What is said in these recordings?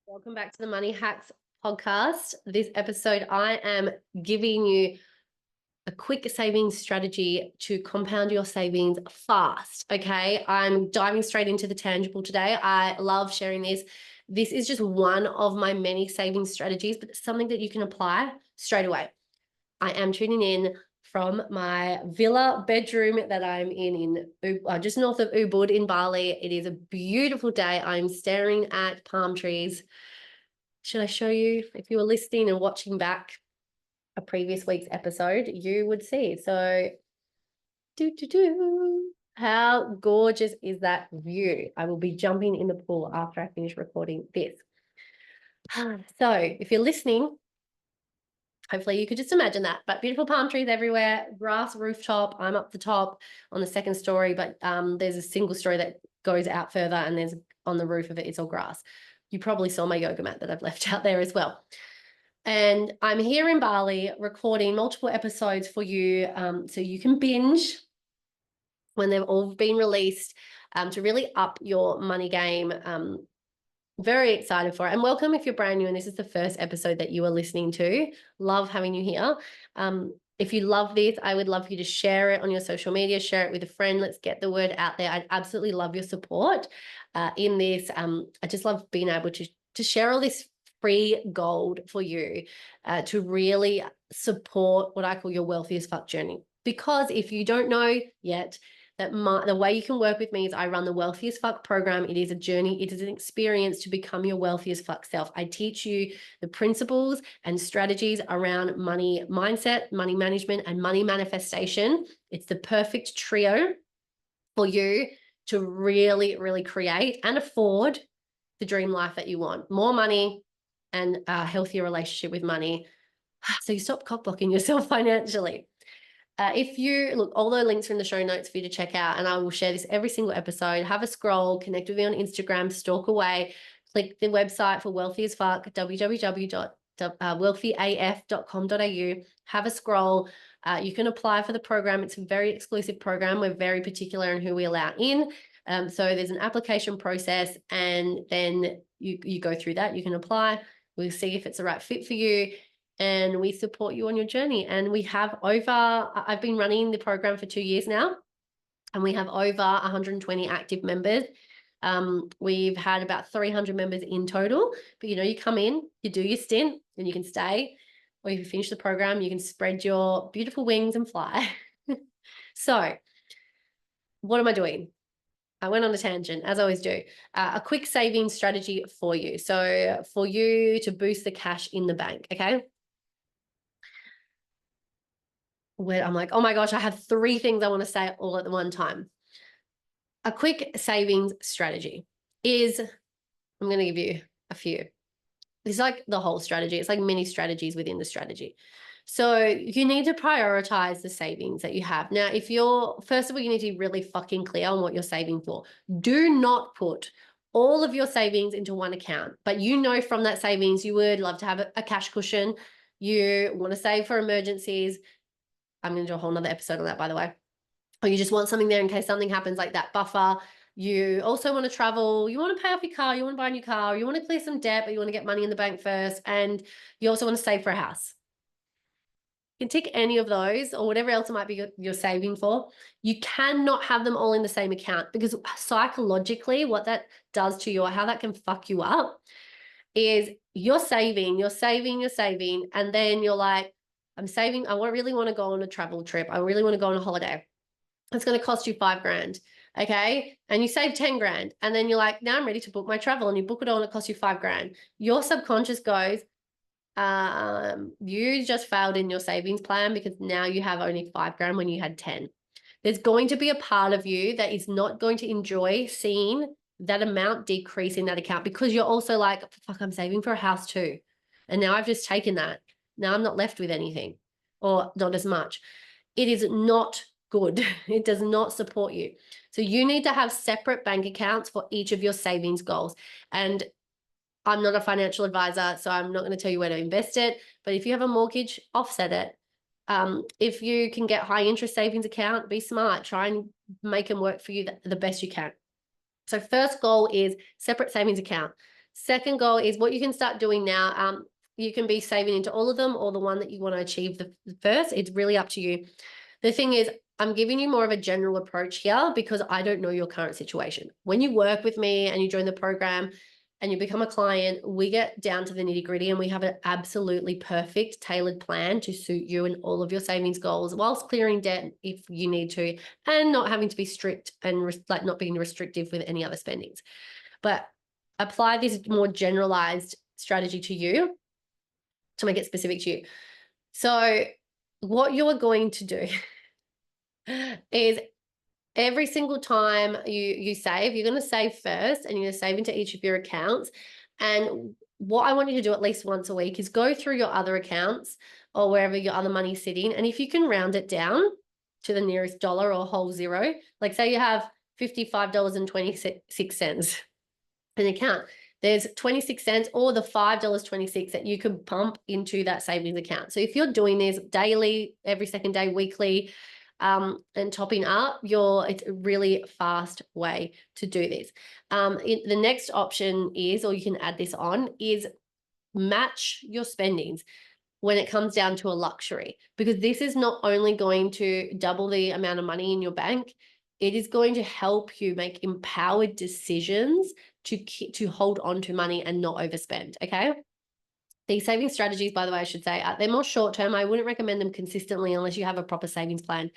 Welcome back to the Money Hacks podcast. This episode, I am giving you a quick savings strategy to compound your savings fast. Okay. I'm diving straight into the tangible today. I love sharing this. This is just one of my many savings strategies, but it's something that you can apply straight away. I am tuning in from my villa bedroom that I'm in just north of Ubud in Bali. It is a beautiful day. I'm staring at palm trees. Should I show you? If you were listening and watching back a previous week's episode, you would see. So, how gorgeous is that view? I will be jumping in the pool after I finish recording this. So, if you're listening, hopefully you could just imagine that. But beautiful palm trees everywhere, grass rooftop. I'm up the top on the second story, but there's a single story that goes out further, and there's on the roof of it, it's all grass. You probably saw my yoga mat that I've left out there as well. And I'm here in Bali recording multiple episodes for you, so you can binge when they've all been released, to really up your money game. Very excited for it. And welcome if you're brand new and this is the first episode that you are listening to. Love having you here. If you love this, I would love for you to share it on your social media, share it with a friend. Let's get the word out there. I'd absolutely love your support in this. I just love being able to share all this free gold for you to really support what I call your wealthiest fuck journey. Because if you don't know yet, the way you can work with me is I run the Wealthiest Fuck program. It is a journey. It is an experience to become your wealthiest fuck self. I teach you the principles and strategies around money mindset, money management, and money manifestation. It's the perfect trio for you to really, really create and afford the dream life that you want. More money and a healthier relationship with money. So you stop cockblocking yourself financially. If you look, all the links are in the show notes for you to check out, and I will share this every single episode. Have a scroll, connect with me on Instagram, stalk away, click the website for Wealthy as Fuck, www.wealthyaf.com.au. Have a scroll. You can apply for the program. It's a very exclusive program. We're very particular in who we allow in. So there's an application process, and then you go through that. You can apply. We'll see if it's the right fit for you. And we support you on your journey. And we have I've been running the program for 2 years now, and we have over 120 active members. We've had about 300 members in total, but you come in, you do your stint, and you can stay, or if you finish the program, you can spread your beautiful wings and fly. So what am I doing? I went on a tangent, as I always do. A quick saving strategy for you. So for you to boost the cash in the bank, okay? Where I'm like, oh my gosh, I have 3 things I want to say all at the one time. A quick savings strategy is, I'm going to give you a few. It's like the whole strategy. It's like mini strategies within the strategy. So you need to prioritize the savings that you have. Now, first of all, you need to be really fucking clear on what you're saving for. Do not put all of your savings into one account, but from that savings, you would love to have a cash cushion. You want to save for emergencies. I'm going to do a whole nother episode on that, by the way. Or you just want something there in case something happens, like that buffer. You also want to travel. You want to pay off your car. You want to buy a new car. You want to clear some debt, but you want to get money in the bank first. And you also want to save for a house. You can tick any of those or whatever else it might be you're saving for. You cannot have them all in the same account, because psychologically what that does to you, or how that can fuck you up, is you're saving, and then you're like, I'm saving. I really want to go on a travel trip. I really want to go on a holiday. It's going to cost you $5,000. Okay. And you save 10 grand. And then you're like, now I'm ready to book my travel, and you book it all and it costs you $5,000. Your subconscious goes, you just failed in your savings plan, because now you have only $5,000 when you had 10. There's going to be a part of you that is not going to enjoy seeing that amount decrease in that account, because you're also like, fuck, I'm saving for a house too. And now I've just taken that. Now I'm not left with anything, or not as much. It is not good. It does not support you. So you need to have separate bank accounts for each of your savings goals. And I'm not a financial advisor, so I'm not going to tell you where to invest it. But if you have a mortgage, offset it. If you can get high interest savings account, be smart. Try and make them work for you the best you can. So first goal is separate savings account. Second goal is what you can start doing now. You can be saving into all of them or the one that you want to achieve the first. It's really up to you. The thing is, I'm giving you more of a general approach here because I don't know your current situation. When you work with me and you join the program and you become a client, we get down to the nitty-gritty and we have an absolutely perfect tailored plan to suit you and all of your savings goals whilst clearing debt if you need to and not having to be strict and like not being restrictive with any other spendings. But apply this more generalized strategy to you to make it specific to you. So what you're going to do is every single time you save, you're going to save first and you're going to save into each of your accounts. And what I want you to do at least once a week is go through your other accounts or wherever your other money is sitting. And if you can round it down to the nearest dollar or whole zero, like say you have $55.26 an account, there's 26 cents or the $5.26 that you can pump into that savings account. So if you're doing this daily, every second day, weekly, and topping up it's a really fast way to do this. The next option is, or you can add this on, is match your spendings when it comes down to a luxury, because this is not only going to double the amount of money in your bank, it is going to help you make empowered decisions to hold on to money and not overspend. Okay. These saving strategies, by the way, I should say, they're more short-term. I wouldn't recommend them consistently unless you have a proper savings plan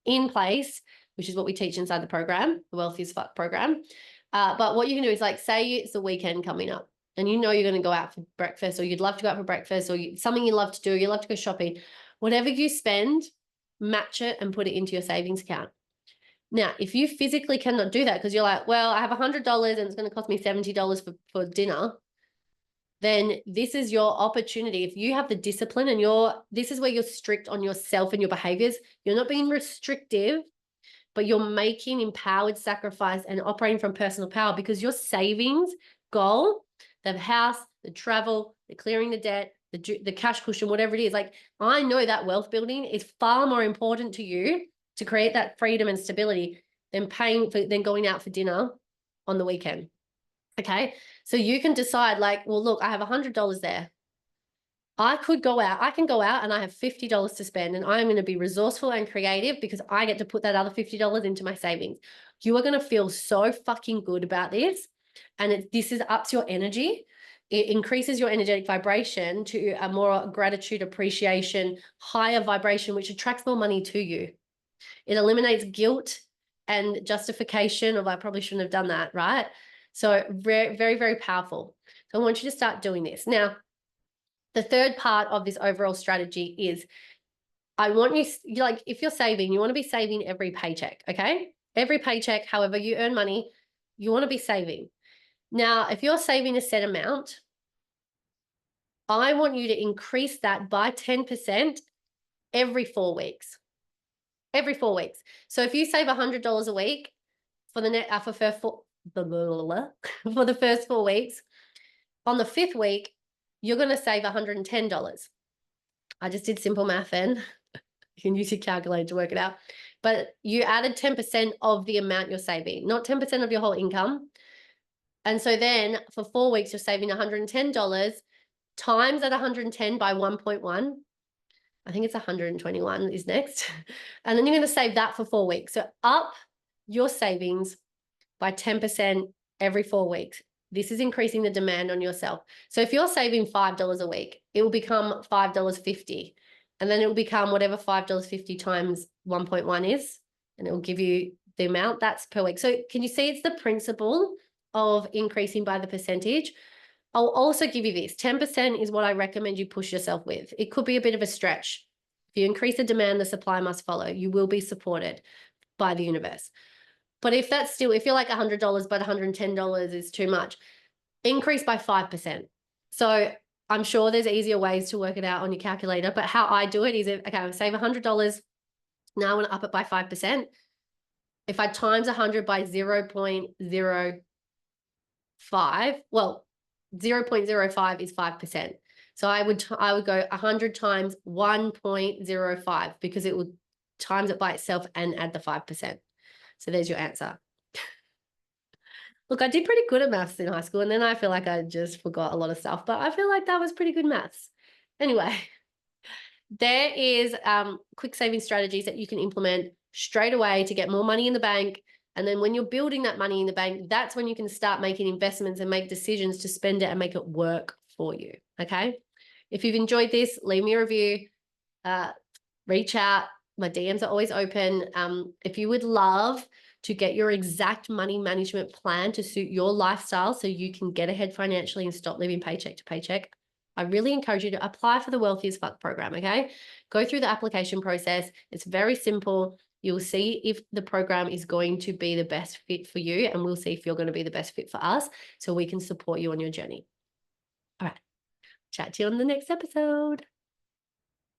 in place, which is what we teach inside the program, the Wealthy as Fuck program. But what you can do is, like, say it's the weekend coming up and you know you're going to go out for breakfast, or you'd love to go out for breakfast, or something you love to do, you love to go shopping. Whatever you spend, match it and put it into your savings account. Now, if you physically cannot do that because you're like, well, I have $100 and it's going to cost me $70 for dinner, then this is your opportunity. If you have the discipline and this is where you're strict on yourself and your behaviors, you're not being restrictive, but you're making empowered sacrifice and operating from personal power, because your savings goal, the house, the travel, the clearing the debt, the cash cushion, whatever it is, like, I know that wealth building is far more important to you to create that freedom and stability than going out for dinner on the weekend. Okay. So you can decide, like, well, look, I have $100 there. I can go out and I have $50 to spend, and I'm going to be resourceful and creative because I get to put that other $50 into my savings. You are going to feel so fucking good about this. And this ups your energy. It increases your energetic vibration to a more gratitude, appreciation, higher vibration, which attracts more money to you. It eliminates guilt and justification of, I probably shouldn't have done that, right? So very, very, very powerful. So I want you to start doing this. Now, the third part of this overall strategy is, I want you, like, if you're saving, you want to be saving every paycheck, okay? Every paycheck, however you earn money, you want to be saving. Now, if you're saving a set amount, I want you to increase that by 10% every 4 weeks. Every 4 weeks. So if you save $100 a week for the for the first 4 weeks, on the 5th week, you're going to save $110. I just did simple math then. You can use your calculator to work it out. But you added 10% of the amount you're saving, not 10% of your whole income. And so then for 4 weeks, you're saving $110 times that 110 by 1.1. I think it's 121 is next. And then you're going to save that for 4 weeks. So up your savings by 10% every 4 weeks. This is increasing the demand on yourself. So if you're saving $5 a week, it will become $5.50. And then it will become whatever $5.50 times 1.1 is. And it will give you the amount that's per week. So can you see it's the principle of increasing by the percentage? I'll also give you this. 10% is what I recommend you push yourself with. It could be a bit of a stretch. If you increase the demand, the supply must follow. You will be supported by the universe. But if you're like $100, but $110 is too much, increase by 5%. So I'm sure there's easier ways to work it out on your calculator, but how I do it is, okay, I save $100. Now I want to up it by 5%. If I times 100 by 0.05, well, 0.05 is 5%. So I would go 100 times 1.05 because it would times it by itself and add the 5%. So there's your answer. Look, I did pretty good at maths in high school, and then I feel like I just forgot a lot of stuff, but I feel like that was pretty good maths. Anyway, there is quick saving strategies that you can implement straight away to get more money in the bank. And then when you're building that money in the bank, that's when you can start making investments and make decisions to spend it and make it work for you. Okay. If you've enjoyed this, leave me a review, reach out. My DMs are always open. If you would love to get your exact money management plan to suit your lifestyle so you can get ahead financially and stop living paycheck to paycheck, I really encourage you to apply for the Wealthy as Fuck program, okay? Go through the application process. It's very simple. You'll see if the program is going to be the best fit for you, and we'll see if you're going to be the best fit for us so we can support you on your journey. All right. Chat to you on the next episode.